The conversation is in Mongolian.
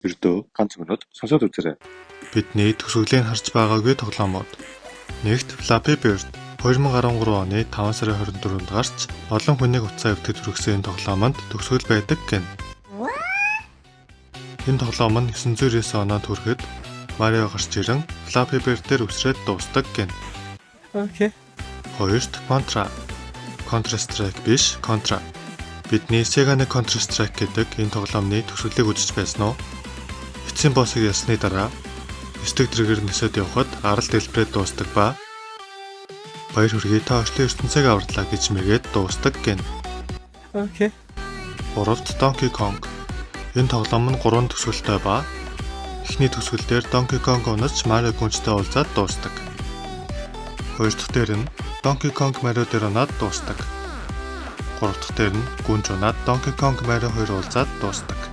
Ердөө ганц өнөд сонсоод үзээрэй. Бидний төгсгөлийн харж байгаагүй тоглоомод. Нэгт Flappy Bird 2013 оны 5 сарын 24-нд гарч олон хүнийг утсаа өвтөд хүргэсэн тоглоомонд төгсгөл байдаг гэнэ. Энэ тоглоом нь 909 ононд хүрэхэд Марио гарч ирэн Flappy Bird дээр үсрээд дуустдаг гэнэ. Окей. Хоёрт Contra. Counter-Strike биш, Contra. Бидний Sega-ны Counter-Strike гэдэг энэ тоглоомны төгсгөлийг үзэж байсан уу? Эцсийн боссыг ялсны дараа 9 триггер нисээд явхад арал дэлбэрээд дуустдаг ба баяр хүргэе та очлын ертөнцийг аварлаа гэж мэгээд дуустдаг гэнэ. Окей. Гуравт Donkey Kong. Энэ тоглоом нь 3 төгсгөлтэй ба эхний төгсгөл дээр Donkey Kong унаж Mario гүнжтэй уулзаад дуустдаг. Хоёр дахь дээр нь Donkey Kong Mario дээр унаад дуустдаг. Гурав дахь дээр нь гүнж унаад Donkey Kong Mario 2 уулзаад дуустдаг.